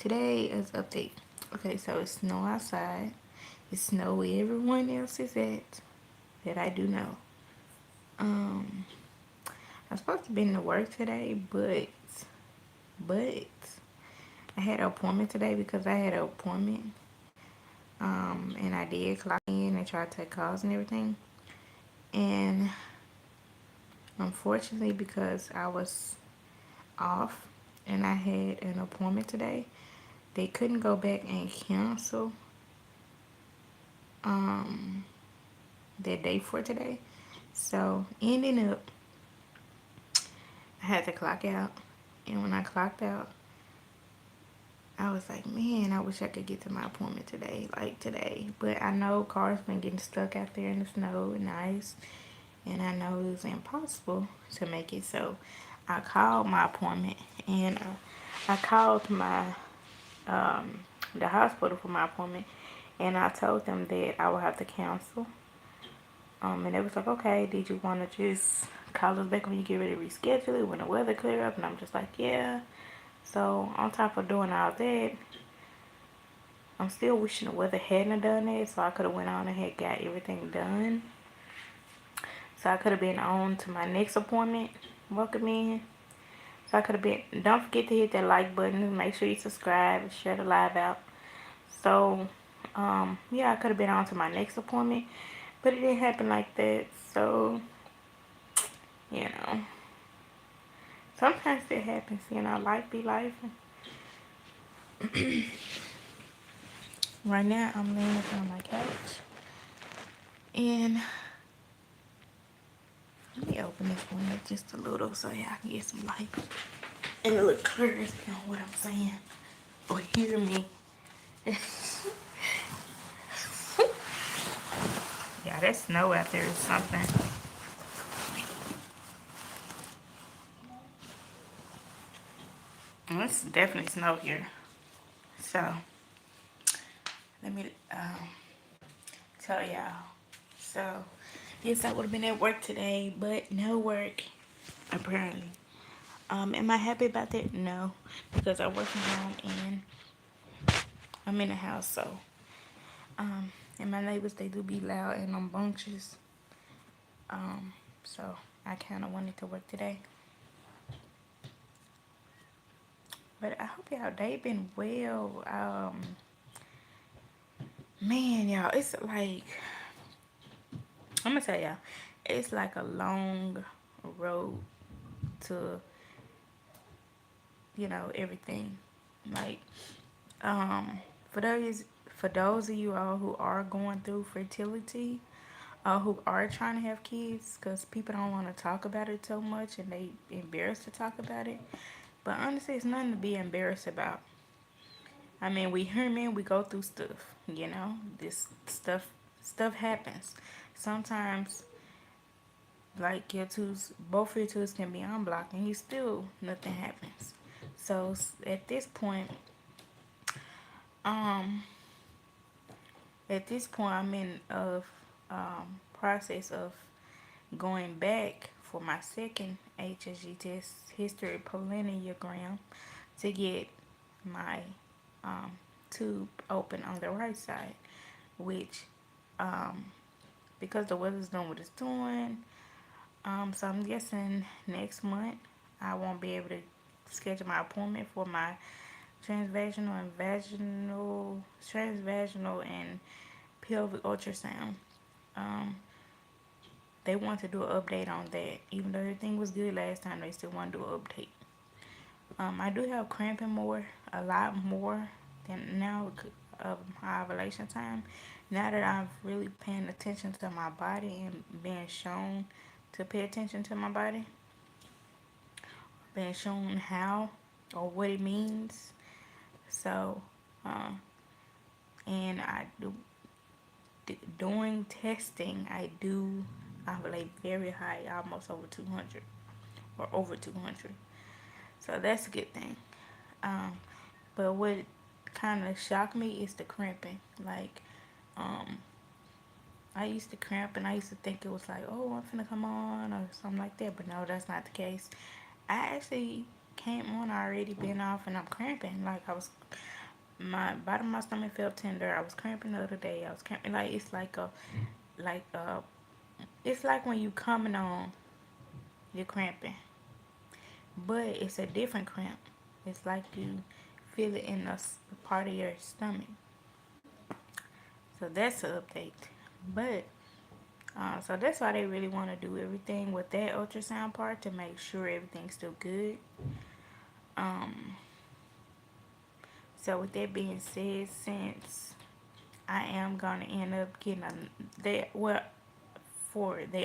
Today is update. Okay, so it's snow outside. It's snow where everyone else is at that I do know. Um, I'm supposed to be to work today, but I had an appointment today because I had an appointment. And I did clock in and try to take calls and everything. And unfortunately, because I was off and I had an appointment today, they couldn't go back and cancel um their date for today. So ending up, I had to clock out, and when I clocked out, I was like, man, I wish I could get to my appointment today, like today. But I know cars been getting stuck out there in the snow and ice, and I know it was impossible to make it. So I called my appointment, and I called um, the hospital for my appointment, and I told them that I would have to cancel. And it was like, okay, did you want to just call us back when you get ready to reschedule it when the weather clear up? And I'm just like, yeah. So on top of doing all that, I'm still wishing the weather hadn't done that, so I could have went on and had got everything done. So I could have been on to my next appointment. Welcome in. So I could have been. Don't forget to hit that like button. Make sure you subscribe and share the live out. So, yeah, I could have been on to my next appointment, but it didn't happen like that. So, you know, sometimes it happens. Life be life. Right now, I'm laying on my couch, and let me open this window just a little so y'all can get some light and a little clarity on what I'm saying or hear me. Yeah, that snow out there is something. And it's definitely snow here. So let me tell y'all. So yes, I would have been at work today, but no work apparently. Am I happy about that? No, because I work from home and I'm in the house. So and my neighbors, they do be loud and rambunctious. Um, so I kind of wanted to work today. But I hope y'all day been well. Man, y'all, it's like I'm gonna tell y'all, it's like a long road to everything. Like for those of you all who are going through fertility, who are trying to have kids, because people don't want to talk about it so much and they embarrassed to talk about it. But honestly, it's nothing to be embarrassed about. I mean, we human, we go through stuff, This stuff happens. Sometimes, like both your tools can be unblocked, and you still nothing happens. So at this point, um, I'm in a process of going back for my second HSG test, history polyneurogram, to get my um, tube open on the right side, which because the weather's doing what it's doing, so I'm guessing next month I won't be able to schedule my appointment for my transvaginal and pelvic ultrasound. Um, they want to do an update on that. Even though everything was good last time, they still want to do an update. I do have cramping a lot more than now of my ovulation time. Now that I've really paying attention to my body and being shown to pay attention to my body, being shown how or what it means. So, and I do doing testing. I do ovulate very high, almost over 200 or over 200. So that's a good thing. Um, but what kind of shocked me is the cramping. Like, um, I used to cramp and I used to think it was like, oh, I'm finna come on or something like that. But no, that's not the case. I actually came on, I already been off, and I'm cramping. Like, my bottom of my stomach felt tender. I was cramping the other day. I was cramping. Like, like, it's like when you coming on, you're cramping. But it's a different cramp. It's like you feel it in the part of your stomach. So that's an update. But so that's why they really want to do everything with that ultrasound part to make sure everything's still good. Um, so with that being said, since I am gonna end up getting they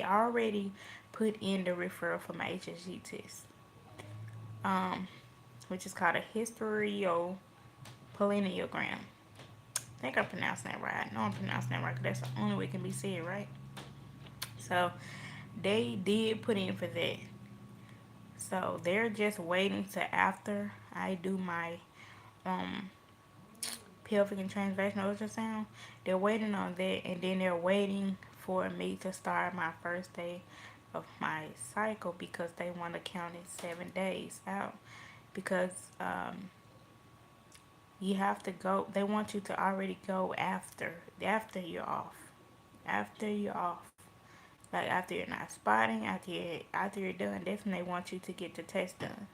already put in the referral for my HSG test, um, which is called a hysteropolinogram. I think I'm pronouncing that right. I know I'm pronouncing that right because that's the only way it can be said, right? So they did put in for that. So they're just waiting to after I do my um pelvic and transvaginal ultrasound. They're waiting on that, and then they're waiting for me to start my first day of my cycle because they want to count it 7 days out because you have to go. They want you to already go after you're off, after you're off. Like after you're not spotting, after you're done, that's when they want you to get the test done.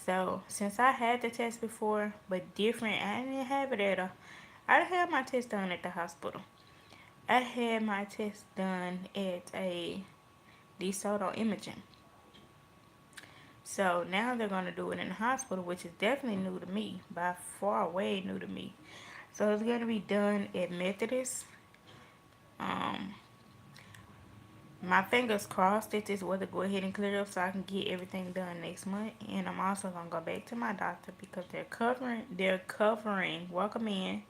So since I had the test before, but different, I didn't have it at a. I had my test done at the hospital. I had my test done at a DeSoto Imaging. So now they're gonna do it in the hospital, which is definitely new to me, by far way new to me. So it's gonna be done at Methodist. Um, my fingers crossed that this weather go ahead and clear up so I can get everything done next month. And I'm also gonna go back to my doctor because they're covering. Welcome in.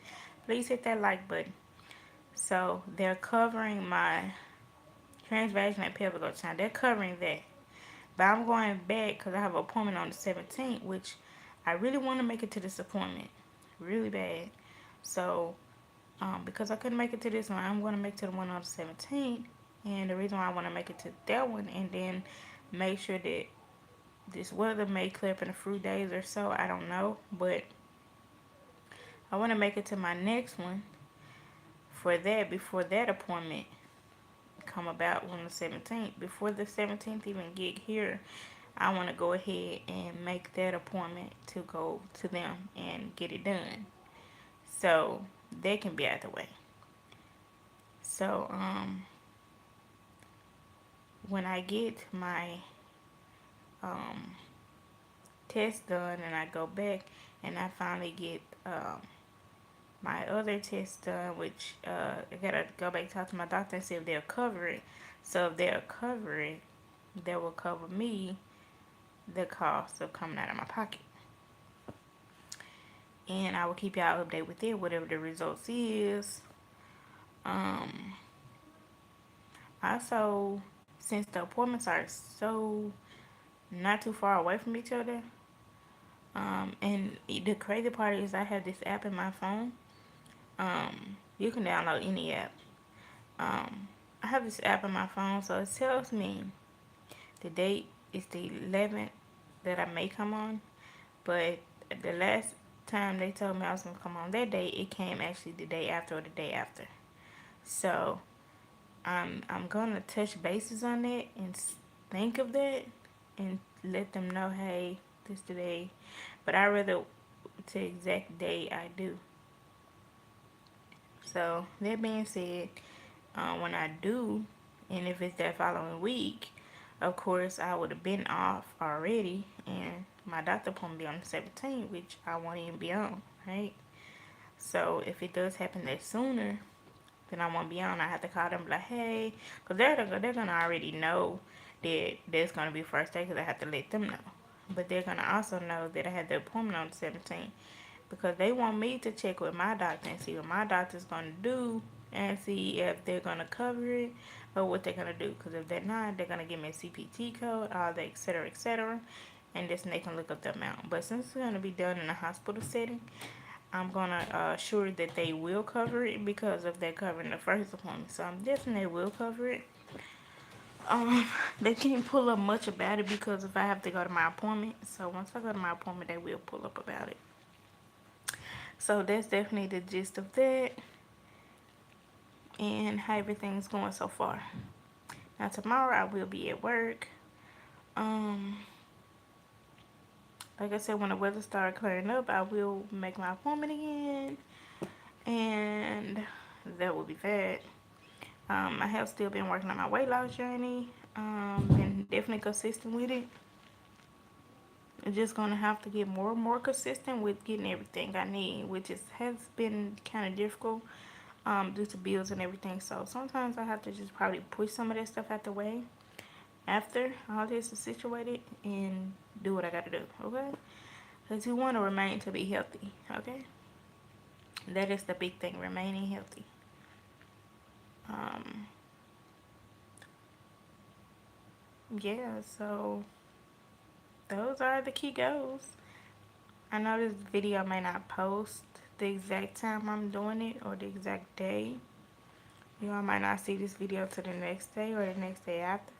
Please hit that like button. So they're covering my transvaginal and pelvic ultrasound. They're covering that. But I'm going back because I have an appointment on the 17th, which I really want to make it to this appointment. Really bad. So, because I couldn't make it to this one, I'm going to make it to the one on the 17th. And the reason why I want to make it to that one and then make sure that this weather may clear up in a few days or so, I don't know. But I want to make it to my next one for that before that appointment come about on the 17th. Before the 17th even get here, I want to go ahead and make that appointment to go to them and get it done. So they can be out the way. So when I get my um test done and I go back and I finally get my other test done, which I gotta go back and talk to my doctor and see if they'll cover it. So if they'll cover it, they will cover me the cost of coming out of my pocket. And I will keep y'all updated with it, whatever the results is. Um, Also, since the appointments are so not too far away from each other, and the crazy part is I have this app in my phone. You can download any app. I have this app in my phone, so it tells me the date is the 11th that I may come on, but the last time they told me I was gonna come on that day, it came actually the day after or the day after. So I'm gonna touch bases on that and think of that and let them know, hey, this today. But I rather to exact day I do. So that being said, when I do, and if it's that following week, of course I would have been off already, and my doctor appointment be on the 17th, which I won't even be on, right? So if it does happen that sooner, then I won't be on. I have to call them and be like, hey, because they're gonna already know that there's gonna be first day because I have to let them know. But they're gonna also know that I had the appointment on the 17th because they want me to check with my doctor and see what my doctor's gonna do and see if they're gonna cover it or what they're gonna do. Because if they're not, they're gonna give me a CPT code, all that, etc., and this, and they can look up the amount. But since it's gonna be done in a hospital setting, I'm gonna assure that they will cover it because of that covering the first appointment. So I'm guessing they will cover it. Um, they can't pull up much about it because if I have to go to my appointment. So once I go to my appointment, they will pull up about it. So that's definitely the gist of that and how everything's going so far. Now tomorrow I will be at work. Um, like I said, when the weather starts clearing up, I will make my appointment again, and that will be that. I have still been working on my weight loss journey. Been definitely consistent with it. I'm just gonna have to get more and more consistent with getting everything I need, which has been kind of difficult due to bills and everything. So sometimes I have to just probably push some of that stuff out the way after all this is situated and do what I gotta do. Okay, because you want to remain to be healthy. Okay, that is the big thing, remaining healthy. Um, yeah. So those are the key goals. I know this video may not post the exact time I'm doing it or the exact day. You all might not see this video till the next day or the next day after.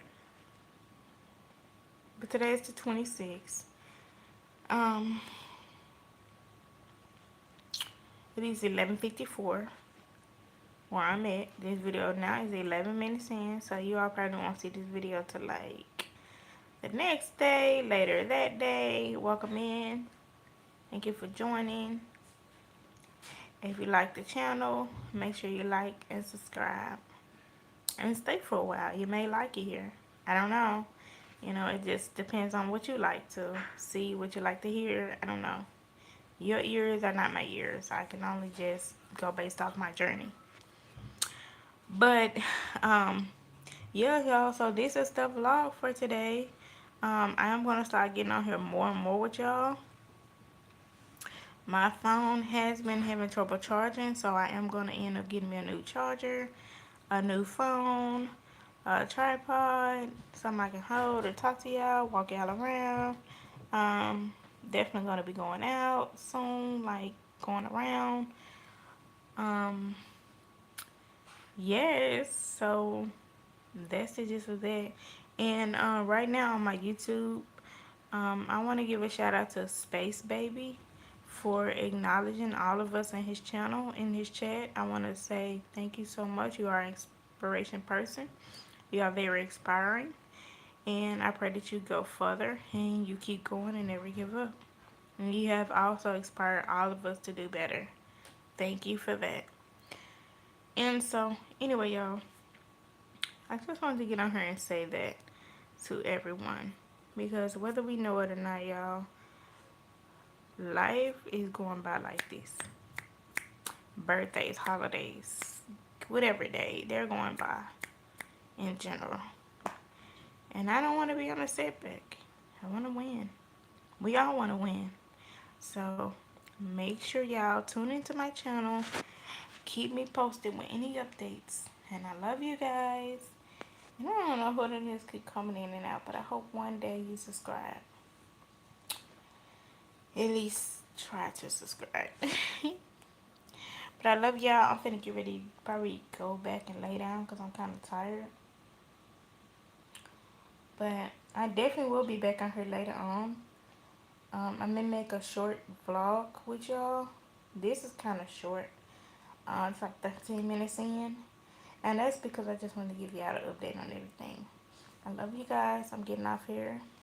But today is the 26th. Um, it is 11:54 where I'm at. This video now is 11 minutes in, so you all probably won't see this video till like the next day, later that day. Welcome in. Thank you for joining. If you like the channel, make sure you like and subscribe. And stay for a while. You may like it here. I don't know. You know, it just depends on what you like to see, what you like to hear. I don't know. Your ears are not my ears. I can only just go based off my journey. But, yeah, y'all. So this is the vlog for today. I am going to start getting on here more and more with y'all. My phone has been having trouble charging, so I am going to end up getting me a new charger, a new phone, a tripod, something I can hold or talk to y'all, walk y'all around. Um, Definitely gonna be going out soon, like going around. Um, yes, so that's the gist of that. And right now on my YouTube, I want to give a shout out to Space Baby for acknowledging all of us in his channel, in his chat. I want to say thank you so much. You are an inspiration person. You are very inspiring. And I pray that you go further and you keep going and never give up. And you have also inspired all of us to do better. Thank you for that. And so, anyway, y'all, I just wanted to get on here and say that to everyone. Because whether we know it or not, y'all, life is going by like this. Birthdays, holidays, whatever day, they're going by in general. And I don't want to be on a setback. I want to win. We all want to win. So make sure y'all tune into my channel. Keep me posted with any updates. And I love you guys. And I don't know who it is keep coming in and out, but I hope one day you subscribe. At least try to subscribe. But I love y'all. I'm finna get ready to probably go back and lay down because I'm kind of tired. But I definitely will be back on here later on. I'm gonna make a short vlog with y'all. This is kind of short. It's like 13 minutes in. And that's because I just want to give y'all an update on everything. I love you guys. I'm getting off here.